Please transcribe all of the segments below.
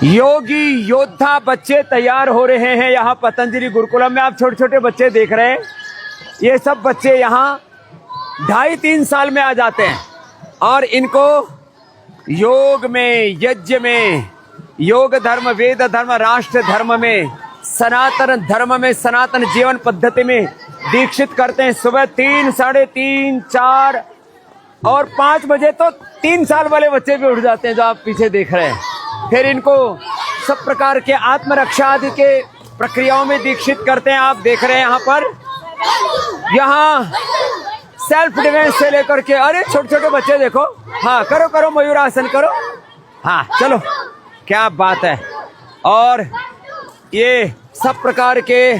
योगी योद्धा बच्चे तैयार हो रहे हैं यहाँ पतंजलि गुरुकुलम में। आप छोटे छोटे बच्चे देख रहे हैं, ये सब बच्चे यहाँ 2.5-3 साल में आ जाते हैं और इनको योग में, यज्ञ में, योग धर्म, वेद धर्म, राष्ट्र धर्म में, सनातन धर्म में, सनातन जीवन पद्धति में दीक्षित करते हैं। सुबह 3, 3:30, 4 और 5 बजे तो 3 साल वाले बच्चे भी उठ जाते हैं जो आप पीछे देख रहे हैं। फिर इनको सब प्रकार के आत्मरक्षा आदि के प्रक्रियाओं में दीक्षित करते हैं। आप देख रहे हैं यहाँ पर, यहाँ सेल्फ डिफेंस से लेकर के, अरे छोटे छोटे बच्चे देखो, हाँ करो करो मयूरासन करो, हाँ चलो, क्या बात है। और ये सब प्रकार के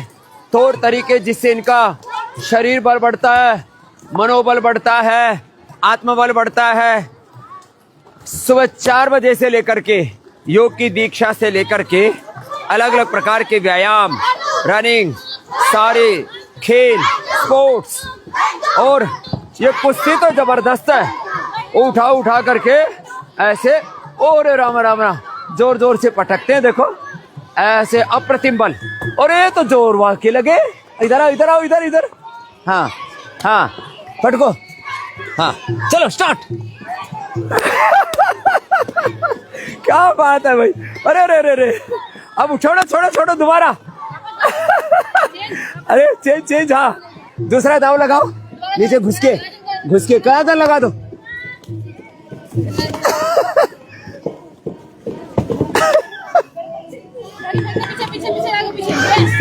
तौर तरीके जिससे इनका शरीर बल बढ़ता है, मनोबल बढ़ता है, आत्मबल बढ़ता है। सुबह 4 बजे से लेकर के योग की दीक्षा से लेकर के अलग अलग प्रकार के व्यायाम, रनिंग, सारे खेल, स्पोर्ट्स, और ये कुश्ती तो जबरदस्त है, उठा उठा करके ऐसे, और राम राम राम जोर जोर से पटकते हैं, देखो ऐसे अप्रतिम बल। और ये तो जोर वाकई लगे, इधर आओ इधर आओ, इधर इधर, हाँ हाँ पटको, हाँ चलो स्टार्ट। क्या बात है भाई, अरे अरे अरे अरे, अब छोड़ो छोड़ो छोड़ो दोबारा। अरे चेंज चेंज, हाँ दूसरा दाव लगाओ, नीचे घुस के कहा था लगा दो।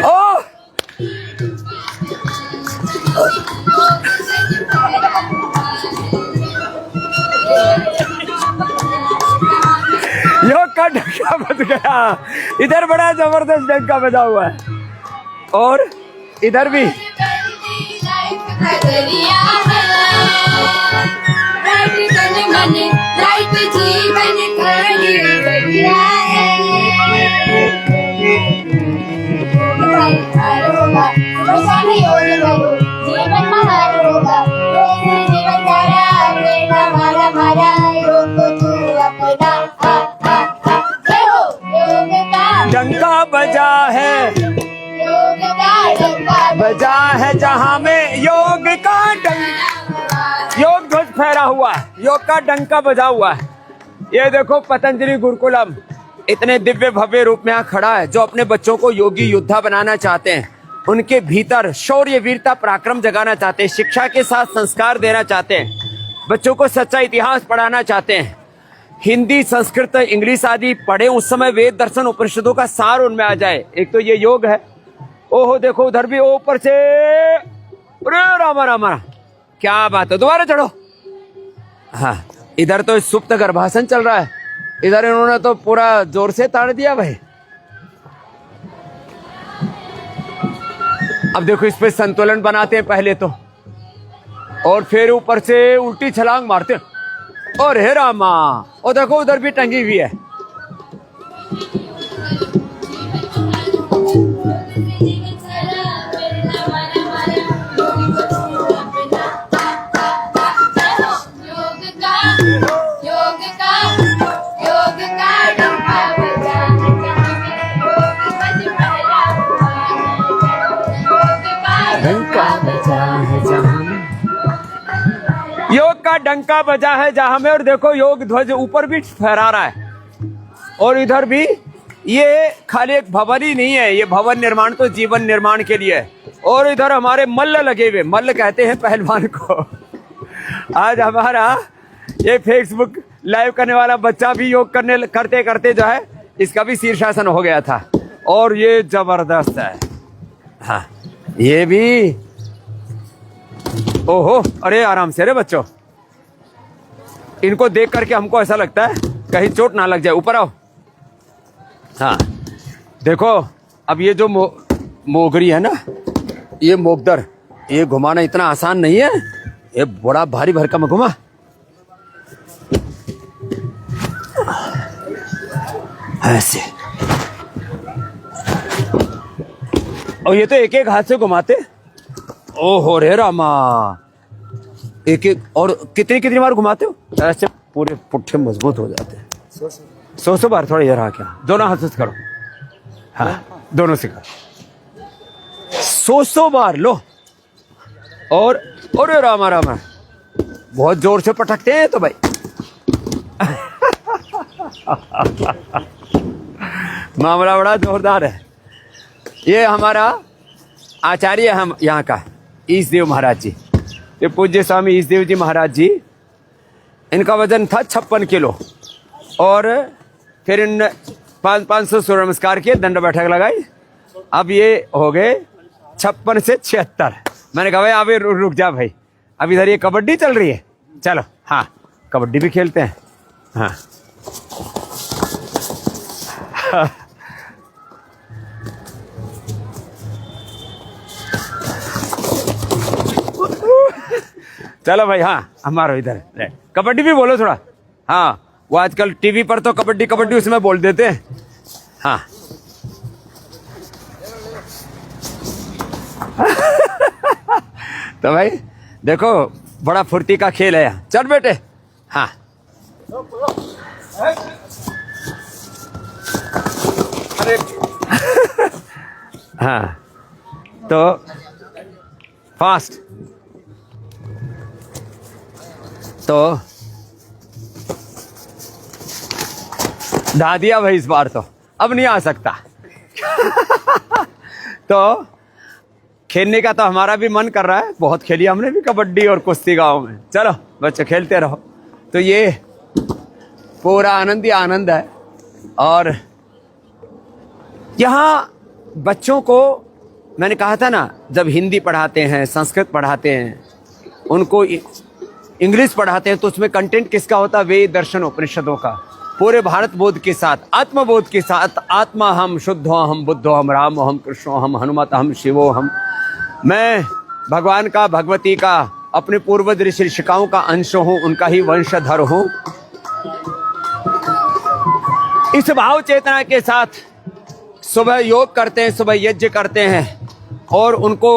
ओ योग का डंका बज गया, इधर बड़ा जबरदस्त डंका बजा हुआ है, और इधर भी डंका बजा है, बजा है जहां में योग का डंका, योग ध्वज फहरा हुआ है, योग का डंका बजा हुआ है। ये देखो पतंजलि गुरुकुलम इतने दिव्य भव्य रूप में यहाँ खड़ा है। जो अपने बच्चों को योगी योद्धा बनाना चाहते हैं, उनके भीतर शौर्य, वीरता, पराक्रम जगाना चाहते हैं, शिक्षा के साथ संस्कार देना चाहते हैं, बच्चों को सच्चा इतिहास पढ़ाना चाहते हैं, हिंदी, संस्कृत, इंग्लिश आदि पढ़े, उस समय वेद, दर्शन, उपनिषदों का सार उनमें आ जाए। एक तो ये योग है। ओहो देखो उधर भी ऊपर से, अरे रामा रामा, क्या बात है, दोबारा चढ़ो। हाँ इधर तो सुप्त गर्भासन चल रहा है, इधर इन्होंने तो पूरा जोर से ताड़ दिया भाई। अब देखो इस पे संतुलन बनाते हैं पहले तो, और फिर ऊपर से उल्टी छलांग मारते हैं, और हे रामा, और देखो उधर भी टंगी हुई है। योग का डंका बजा है जहां में, और देखो योग ध्वज ऊपर भी फहरा रहा है, और इधर भी। ये खाली एक भवन ही नहीं है, ये भवन निर्माण तो जीवन निर्माण के लिए है। और इधर हमारे मल्ल लगे हुए, मल्ल कहते हैं पहलवान को। आज हमारा ये फेसबुक लाइव करने वाला बच्चा भी योग करते करते जो है, इसका भी शीर्षासन हो गया था, और ये जबरदस्त है। हाँ ये भी, ओहो, अरे आराम से, अरे बच्चों, इनको देख करके हमको ऐसा लगता है कहीं चोट ना लग जाए। ऊपर आओ। हाँ देखो, अब ये जो मोगरी है ना, ये मोगदर, ये घुमाना इतना आसान नहीं है, ये बड़ा भारी भरकम घुमा। ऐसे, और ये तो एक एक हाथ से घुमाते। ओहो रे रामा, एक एक, और कितनी कितनी बार घुमाते हो? ऐसे पूरे पुट्ठे मजबूत हो जाते हैं। 100 बार थोड़ा इधर आ क्या, दोनों हाथ से करो, हाँ दोनों से करो 100 बार लो। और रामा रामा बहुत जोर से पटकते हैं तो भाई मामला बड़ा जोरदार है। ये हमारा आचार्य हम यहाँ का ईशदेव महाराज जी, ये पूज्य स्वामी ईशदेव जी महाराज जी, इनका वजन था 56 किलो और फिर इन 500 सूर्य नमस्कार किए, दंड बैठक लगाई, अब ये हो गए 56 से 76। मैंने कहा भाई अभी रुक जा भाई, अब इधर ये कबड्डी चल रही है, चलो हाँ कबड्डी भी खेलते हैं। हाँ चलो भाई, हाँ हमारा इधर कबड्डी भी बोलो थोड़ा। हाँ वो आजकल टीवी पर तो कबड्डी कबड्डी उसमें बोल देते हैं। हाँ तो भाई देखो बड़ा फुर्ती का खेल है, चल बेटे। हाँ हाँ तो फास्ट तो ढा दिया भाई, इस बार तो अब नहीं आ सकता तो खेलने का तो हमारा भी मन कर रहा है, बहुत खेली हमने भी कबड्डी और कुश्ती गांव में। चलो बच्चे खेलते रहो। तो ये पूरा आनंद ही आनंद है। और यहाँ बच्चों को मैंने कहा था ना, जब हिंदी पढ़ाते हैं, संस्कृत पढ़ाते हैं, उनको इंग्लिश पढ़ाते हैं, तो उसमें कंटेंट किसका होता है? वेद दर्शन उपनिषदों का, पूरे भारत बोध के साथ, आत्मबोध के साथ। आत्मा हम, शुद्धो हम, बुद्धो हम, रामो हम, कृष्णो हम, हनुमत हम, शिवो हम। मैं भगवान का, भगवती का, अपने पूर्वज ऋषि ऋषिकाओं का अंश हूँ, उनका ही वंशधर हूँ। इस भाव चेतना के साथ सुबह योग करते हैं, सुबह यज्ञ करते हैं और उनको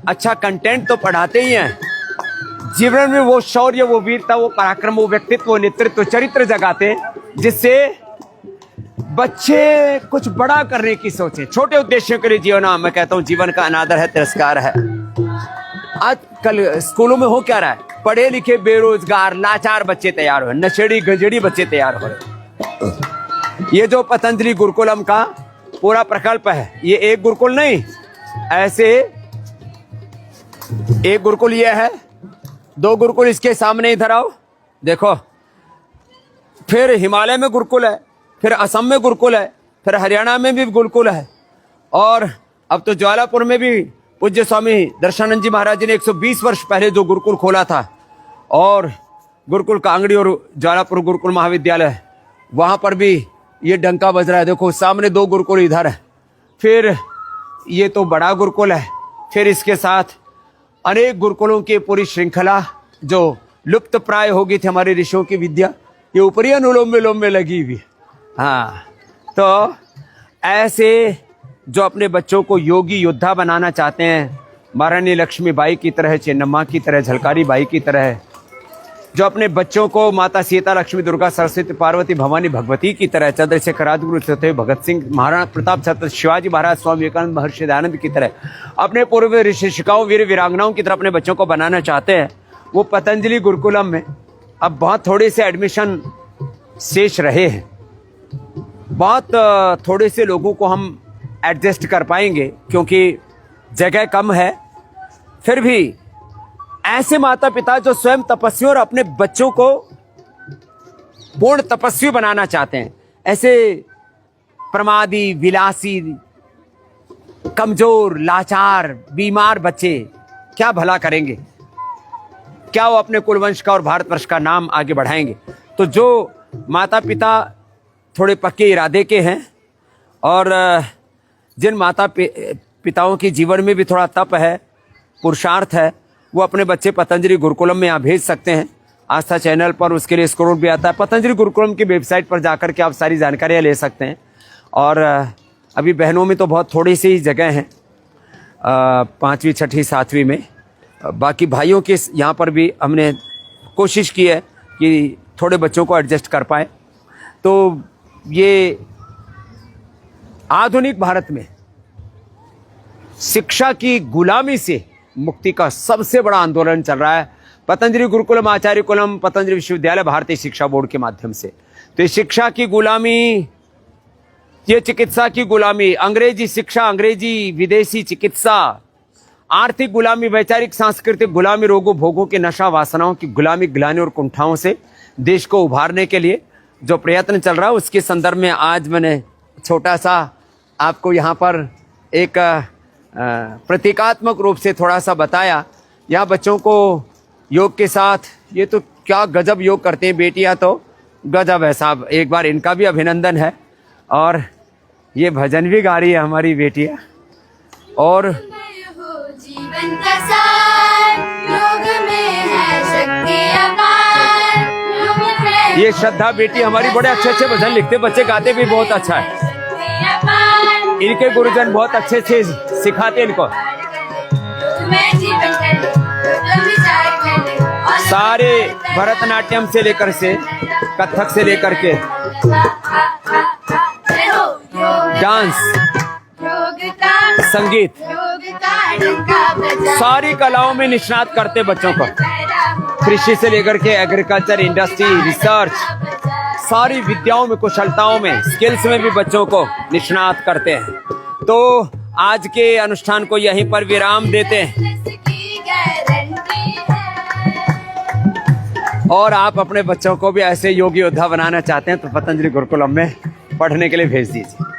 अच्छा कंटेंट तो पढ़ाते ही हैं, जीवन में वो शौर्य, वो वीरता, वो पराक्रम, वो व्यक्तित्व, वो नेतृत्व, चरित्र जगाते हैं, जिससे बच्चे कुछ बड़ा करने की सोचे, छोटे उद्देश्यों के लिए जीवन। मैं कहता हूँ जीवन का अनादर है, तिरस्कार है। आजकल स्कूलों में हो क्या रहा है? पढ़े लिखे बेरोजगार लाचार बच्चे तैयार हो, नशेड़ी गंजेड़ी बच्चे तैयार हो रहे। ये जो पतंजलि गुरुकुलम का पूरा प्रकल्प है, ये एक गुरुकुल नहीं, ऐसे एक गुरुकुल ये है, 2 गुरुकुल इसके सामने, इधर आओ देखो, फिर हिमालय में गुरुकुल है, फिर असम में गुरुकुल है, फिर हरियाणा में भी गुरुकुल है, और अब तो ज्वालापुर में भी पूज्य स्वामी दर्शनानंद जी महाराज जी ने 120 वर्ष पहले जो गुरुकुल खोला था, और गुरुकुल कांगड़ी और ज्वालापुर गुरुकुल महाविद्यालय, वहां पर भी ये डंका बज रहा है। देखो सामने 2 गुरुकुल इधर है, फिर ये तो बड़ा गुरुकुल है, फिर इसके साथ अनेक गुरुकुलों की पूरी श्रृंखला जो लुप्त प्राय हो गई थी हमारे ऋषियों की विद्या, ये ऊपरी अनुलोम विलोम में लगी हुई। हाँ तो ऐसे जो अपने बच्चों को योगी योद्धा बनाना चाहते हैं, महारानी लक्ष्मीबाई की तरह, चेन्नम्मा की तरह, झलकारी बाई की तरह, जो अपने बच्चों को माता सीता, लक्ष्मी, दुर्गा, सरस्वती, पार्वती, भवानी, भगवती की तरह, चंद्रशेखर, राजगुरु, सत्यदेव, भगत सिंह, महाराणा प्रताप, छत्रपति शिवाजी महाराज, स्वामी विवेकानंद, महर्षि दयानंद की तरह, अपने पूर्व ऋषि ऋषिकाओं, वीर वीरांगनाओं की तरह अपने बच्चों को बनाना चाहते हैं, वो पतंजलि गुरुकुलम में अब बहुत थोड़े से एडमिशन शेष रहे हैं। बहुत थोड़े से लोगों को हम एडजस्ट कर पाएंगे क्योंकि जगह कम है। फिर भी ऐसे माता पिता जो स्वयं तपस्वी और अपने बच्चों को पूर्ण तपस्वी बनाना चाहते हैं, ऐसे प्रमादी, विलासी, कमजोर, लाचार, बीमार बच्चे क्या भला करेंगे? क्या वो अपने कुलवंश का और भारतवर्ष का नाम आगे बढ़ाएंगे? तो जो माता पिता थोड़े पक्के इरादे के हैं और जिन माता पिताओं के जीवन में भी थोड़ा तप है, पुरुषार्थ है, वो अपने बच्चे पतंजलि गुरुकुलम में यहाँ भेज सकते हैं। आस्था चैनल पर उसके लिए स्क्रोल भी आता है। पतंजलि गुरुकुलम की वेबसाइट पर जाकर के आप सारी जानकारियाँ ले सकते हैं। और अभी बहनों में तो बहुत थोड़ी सी जगह हैं, 5वीं, 6ठी, 7वीं में। बाकी भाइयों के यहाँ पर भी हमने कोशिश की है कि थोड़े बच्चों को एडजस्ट कर पाए। तो ये आधुनिक भारत में शिक्षा की गुलामी से मुक्ति का सबसे बड़ा आंदोलन चल रहा है पतंजलि गुरुकुलम आचार्य कुलम पतंजलि विश्वविद्यालय भारतीय शिक्षा बोर्ड के माध्यम से। तो ये शिक्षा की गुलामी, ये चिकित्सा की गुलामी, अंग्रेजी शिक्षा, अंग्रेजी विदेशी चिकित्सा, आर्थिक गुलामी, वैचारिक सांस्कृतिक गुलामी, रोगों भोगों के नशा वासनाओं की गुलामी, ग्लानि और कुंठाओं से देश को उभारने के लिए जो प्रयत्न चल रहा है उसके संदर्भ में आज मैंने छोटा सा आपको यहाँ पर एक प्रतीकात्मक रूप से थोड़ा सा बताया। यहाँ बच्चों को योग के साथ, ये तो क्या गजब योग करते हैं बेटियाँ, तो गजब है साहब, एक बार इनका भी अभिनंदन है। और ये भजन भी गा रही है हमारी बेटियाँ। और जीवन का सार योग में है शक्ति अपार, योग में ये श्रद्धा बेटी हमारी बड़े अच्छे अच्छे भजन लिखते, बच्चे गाते भी बहुत अच्छा है। शक्ति अपार, इनके गुरुजन बहुत अच्छे से सिखाते इनको। योग में जीवन कर ले, योग विचार कर ले, और सारे भरतनाट्यम से लेकर से कथक से लेकर के डांस, योग का संगीत, योग का डंका बजा, सारी कलाओं में निष्णात करते बच्चों को। कृषि से लेकर के एग्रीकल्चर, इंडस्ट्री, रिसर्च, सारी विद्याओं में, कुशलताओं में, स्किल्स में भी बच्चों को निष्णात करते हैं। तो आज के अनुष्ठान को यहीं पर विराम देते हैं और आप अपने बच्चों को भी ऐसे योग योद्धा बनाना चाहते हैं तो पतंजलि गुरुकुलम में पढ़ने के लिए भेज दीजिए।